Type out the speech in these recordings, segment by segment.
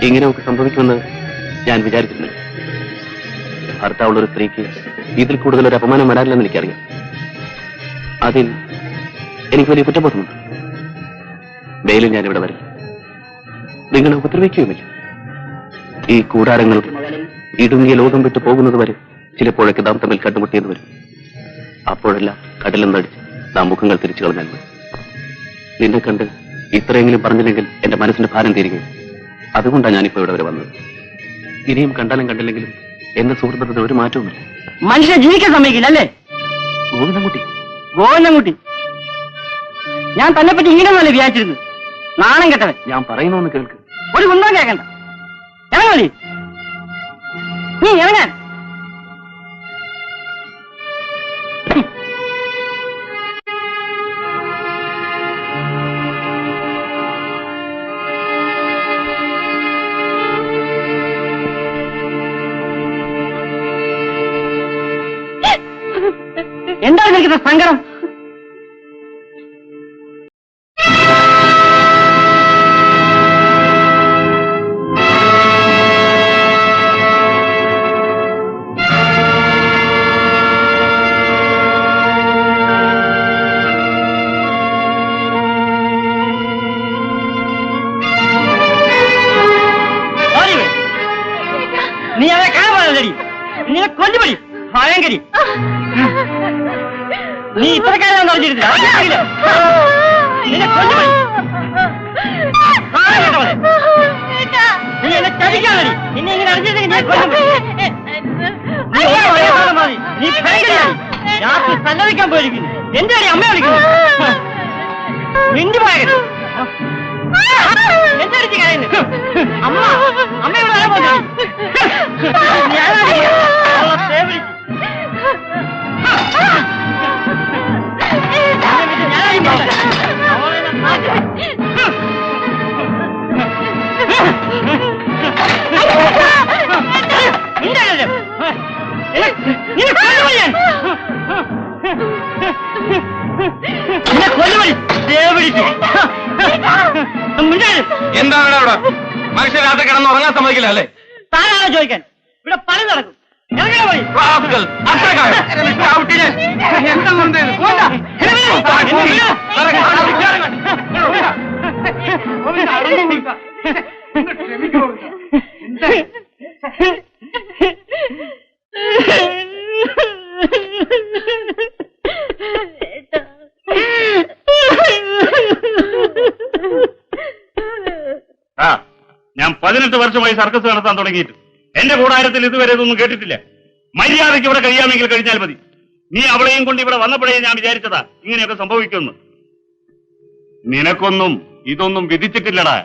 ഇങ്ങനെയൊക്കെ സംഭവിക്കുമെന്ന് ഞാൻ വിചാരിച്ചിരുന്നില്ല. ഭർത്താവുള്ളൊരു സ്ത്രീക്ക് ഇതിൽ കൂടുതൽ ഒരു അപമാനം വരാറില്ലെന്ന് എനിക്കറിയാം. അതിൽ എനിക്ക് വലിയ കുറ്റബോധമുണ്ട്. വെയിലും ഞാനിവിടെ വരില്ല, നിങ്ങളെ ഉപദ്രവിക്കുകയുമില്ല. ഈ കൂടാരങ്ങൾ ഇടുങ്ങിയ ലോകം വിട്ടു പോകുന്നത് വരെ ചിലപ്പോഴൊക്കെ നാം തമ്മിൽ കണ്ടുമുട്ടിയെന്ന് വരും. അപ്പോഴെല്ലാം കടലെന്നടിച്ച് നാം മുഖങ്ങൾ തിരിച്ചു കളഞ്ഞാൽ മതി. നിന്നെ കണ്ട് ഇത്രയെങ്കിലും പറഞ്ഞില്ലെങ്കിൽ എന്റെ മനസ്സിന്റെ ഭാരം തീരുകയും. അതുകൊണ്ടാണ് ഞാനിപ്പോ ഇവിടെ വരെ വന്നത്. ഇനിയും കണ്ടാലും കണ്ടില്ലെങ്കിലും എന്റെ സുഹൃത്തുക്കളുടെ ഒരു മാറ്റവുമില്ല. മനുഷ്യനെ ജീവിക്കാൻ സമ്മതിക്കില്ല അല്ലേ? ഗോവിന്ദൻകുട്ടി, ഞാൻ തന്നെ പറ്റി ഇങ്ങനെയൊന്നല്ലേ വിചാരിച്ചിരുന്നു. നാണം കെട്ടവൻ. ഞാൻ പറയുന്നൊന്ന് കേൾക്ക്. ഒരു കുന്തം കേൾക്കണ്ട. ഇറങ്ങി നീ ഇറങ്ങാൻ. എന്താണ് നിൽക്കുന്ന സങ്കടം? നീ അവരെ കാണാൻ നിന്നെ കൊല്ലുപടി ഭയങ്കരി. നീ ഇത്രക്കാരാണ് പറഞ്ഞിരുന്നില്ല. നീ എന്നെ ചതിക്കാൻ മതി. നിന്നെ ഇങ്ങനെ അറിഞ്ഞിരുന്നെങ്കിൽ നീ നീ ഭയങ്കരയാണ്. രാത്രി സല്ലപിക്കാൻ പോയിരിക്കുന്നു. എന്റെ കാര്യം അമ്മ വിളിക്കുന്നു. മിണ്ടി പോയത് എന്തടിച്ച് കഴിയുന്നു. അമ്മ അമ്മയോട് വരാൻ പോകുന്നു. എന്താണ് അവിടെ? മനുഷ്യൻ രാത്രി കിടന്ന് ഉറങ്ങാൻ സമ്മതിക്കില്ല അല്ലേ? താനാണോ ചോദിക്കാൻ? ഇവിടെ പണി നടക്കും. ഞാൻ 18 വർഷമായി സർക്കസ് നടത്താൻ തുടങ്ങിയിട്ട് എന്റെ കൂടാരത്തിൽ ഇതുവരെ ഇതൊന്നും കേട്ടിട്ടില്ല. മര്യാദയ്ക്ക് ഇവിടെ കഴിയാമെങ്കിൽ കഴിഞ്ഞാൽ മതി. നീ അവളെയും കൊണ്ട് ഇവിടെ വന്നപ്പോഴേ ഞാൻ വിചാരിച്ചതാ ഇങ്ങനെയൊക്കെ സംഭവിക്കുമെന്ന്. നിനക്കൊന്നും ഇതൊന്നും വിധിച്ചിട്ടില്ലടാ.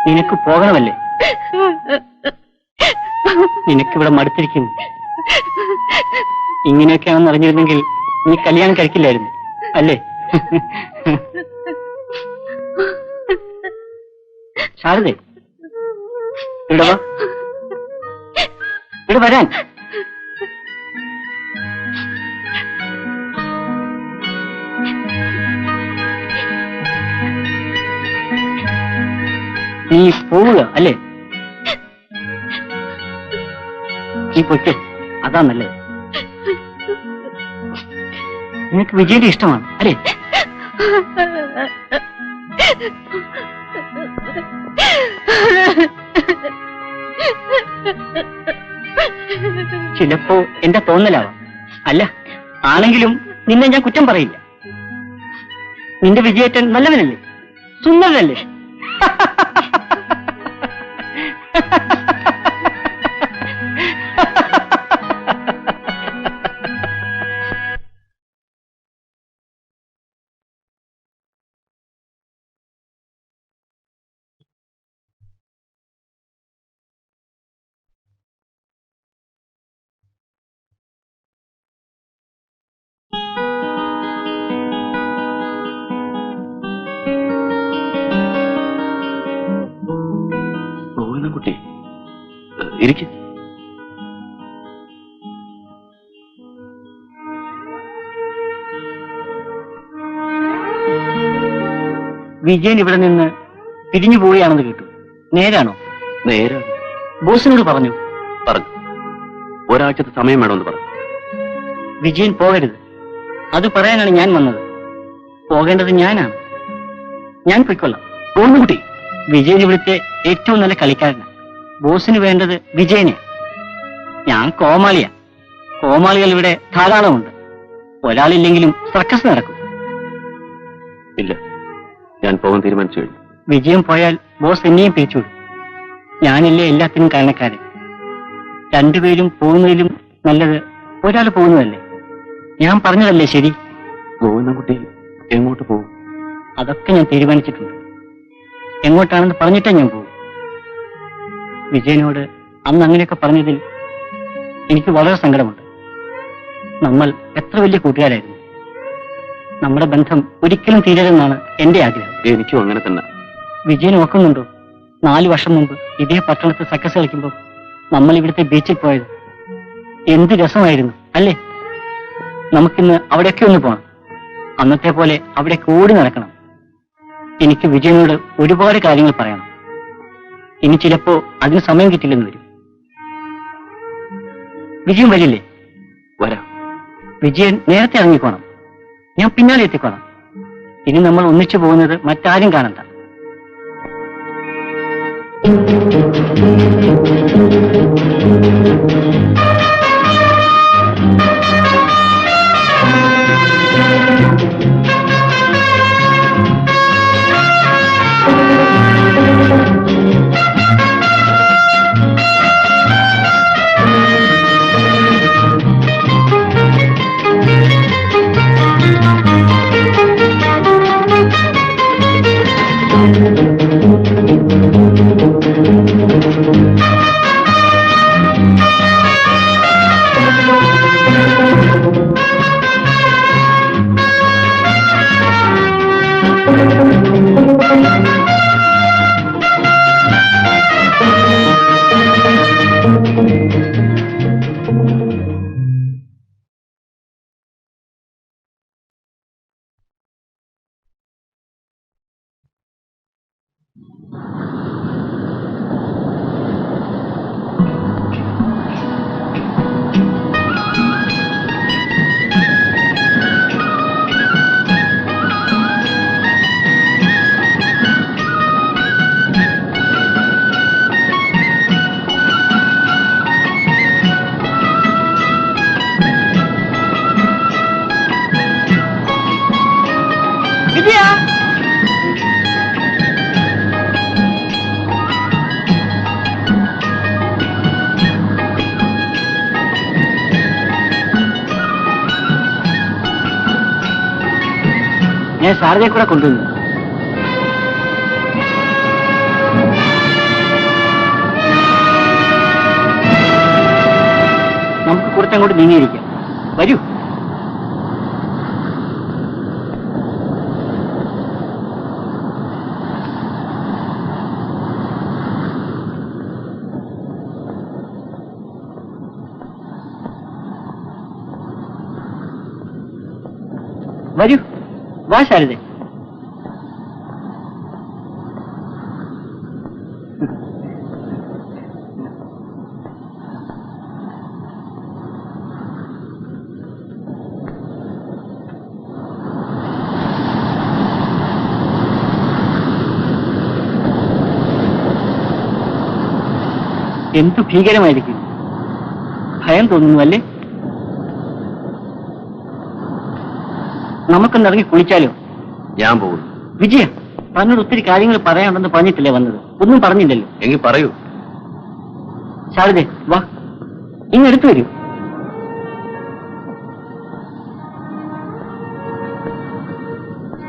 നിനക്ക് പോകണമല്ലേ? നിനക്കിവിടെ മടുത്തിരിക്കുന്നു. ഇങ്ങനെയൊക്കെയാണെന്ന് അറിഞ്ഞിരുന്നെങ്കിൽ നീ കല്യാണം കഴിക്കില്ലായിരുന്നു അല്ലേ? ശാരദേ, ഇവിടെ വാ. ഇവിടെ വരാൻ. നീ പോവുക അല്ലേ? നീ പൊയ്ക്കോ, അതാ നല്ലത്. നിനക്ക് വിജയുടെ ഇഷ്ടമാണ് അല്ലേ? ചിലപ്പോ എന്റെ തോന്നലാവാം. അല്ല, ആണെങ്കിലും നിന്നെ ഞാൻ കുറ്റം പറയില്ല. നിന്റെ വിജയേട്ടൻ നല്ലവനല്ലേ, സുന്ദരനല്ലേ? കുട്ടി ഇരിക്കും. വിജയൻ ഇവിടെ നിന്ന് പിരിഞ്ഞു പോവുകയാണെന്ന് കേട്ടു. നേരാണോ? നേരാണ്. ബോസിനോട് പറഞ്ഞു? പറഞ്ഞു. ഒരാഴ്ചത്തെ സമയം വേണമെന്ന് പറഞ്ഞു. വിജയൻ പോകരുത്, അത് പറയാനാണ് ഞാൻ വന്നത്. പോകേണ്ടത് ഞാനാണ്. ഞാൻ പൊയ്ക്കൊള്ളാം. പോകുന്നു കുട്ടി. വിജയൻ ഇവിടുത്തെ ഏറ്റവും നല്ല കളിക്കാരനാണ്. ബോസിന് വേണ്ടത് വിജയനെ. ഞാൻ കോമാളിയാ. കോമാളികൾ ഇവിടെ ധാരാളമുണ്ട്. ഒരാളില്ലെങ്കിലും സർക്കസ് നടക്കും. ഇല്ല, ഞാൻ പോകാൻ തീരുമാനിച്ചു കഴിഞ്ഞു. വിജയം പോയാൽ ബോസ് എന്നെയും പിരിച്ചുവിടും. ഞാനല്ലേ എല്ലാത്തിനും കാരണക്കാരൻ. രണ്ടുപേരും പോകുന്നതിലും നല്ലത് ഒരാൾ പോകുന്നതല്ലേ. ഞാൻ പറഞ്ഞതല്ലേ ശരി? കുട്ടി എങ്ങോട്ട് പോകും? അതൊക്കെ ഞാൻ തീരുമാനിച്ചിട്ടുണ്ട്. എങ്ങോട്ടാണെന്ന് പറഞ്ഞിട്ടേ ഞാൻ പോകും. വിജയനോട് അന്ന് അങ്ങനെയൊക്കെ പറഞ്ഞതിൽ എനിക്ക് വളരെ സങ്കടമുണ്ട്. നമ്മൾ എത്ര വലിയ കൂട്ടുകാരായിരുന്നു. നമ്മുടെ ബന്ധം ഒരിക്കലും തീരരുതെന്നാണ് എന്റെ ആഗ്രഹം. എനിക്കും അങ്ങനെ തന്നെ. വിജയൻ ഓർക്കുന്നുണ്ടോ, 4 വർഷം മുമ്പ് ഇതേ പട്ടണത്തിൽ സർക്കസ് കളിക്കുമ്പോൾ നമ്മൾ ഇവിടുത്തെ ബീച്ചിൽ പോയത്? എന്ത് രസമായിരുന്നു അല്ലേ? നമുക്കിന്ന് അവിടെയൊക്കെ ഒന്ന് പോകണം. അന്നത്തെ പോലെ അവിടെ കൂടി നടക്കണം. എനിക്ക് വിജയനോട് ഒരുപാട് കാര്യങ്ങൾ പറയണം. ഇനി ചിലപ്പോ അതിന് സമയം കിട്ടില്ലെന്ന് വരും. വിജയൻ വരില്ലേ? വരാം. വിജയൻ നേരത്തെ ഇറങ്ങിക്കോണം. ഞാൻ പിന്നാലെ എത്തിക്കോണം. ഇനി നമ്മൾ ഒന്നിച്ചു പോകുന്നത് മറ്റാരും കാണണ്ട. ഞാൻ സാറിനെ കൂടെ കൊണ്ടുവന്നു. നമുക്ക് കുറച്ചങ്ങോട്ട് നീങ്ങിയിരിക്കാം. വരൂ. വരൂ. വാ ശാരദേ. എന്തു ഭീകരമായിരിക്കും. ഭയം തോന്നുന്നു അല്ലേ? നമുക്കൊന്ന് ഇറങ്ങി കുളിച്ചാലോ? ഞാൻ പോകുന്നു. വിജയ, തന്നോട് ഒത്തിരി കാര്യങ്ങൾ പറയാനുണ്ടെന്ന് പറഞ്ഞിട്ടില്ലേ വന്നത്? ഒന്നും പറഞ്ഞില്ലല്ലോ. എങ്കിൽ പറയൂ. ശാരദേ, വാ, ഇങ്ങെടുത്തു വരൂ.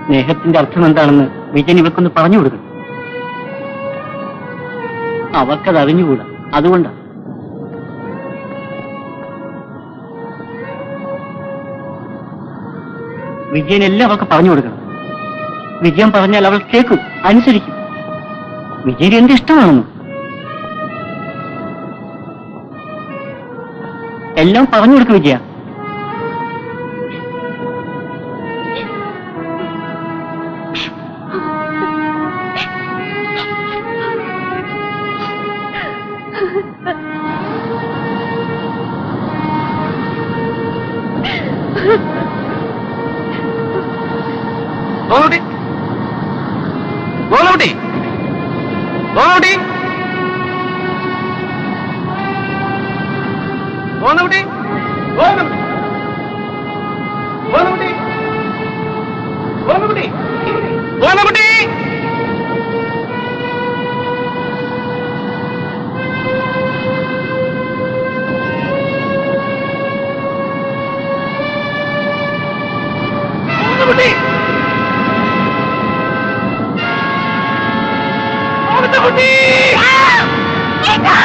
സ്നേഹത്തിന്റെ അർത്ഥം എന്താണെന്ന് വിജയൻ ഇവക്കൊന്ന് പറഞ്ഞു കൊടുക്കണം. അവർക്കത് അറിഞ്ഞുകൂടാ, അതുകൊണ്ടാണ്. വിജയൻ എല്ലാം അവൾക്ക് പറഞ്ഞു കൊടുക്കണം. വിജയൻ പറഞ്ഞാൽ അവൾ കേൾക്കും, അനുസരിക്കും. വിജയൻ എന്ത് ഇഷ്ടമാണെന്ന് എല്ലാം പറഞ്ഞു കൊടുക്കും വിജയ. ഗോകുട്ടി, ഗോകുട്ടി, ഗോകുട്ടി, ഗോകുട്ടി, ഗോകുട്ടി, ഗോകുട്ടി, ഗോകുട്ടി, ഗോകുട്ടി. ഗോകുട്ടി, ഗോകുട്ടി. ചേട്ടാ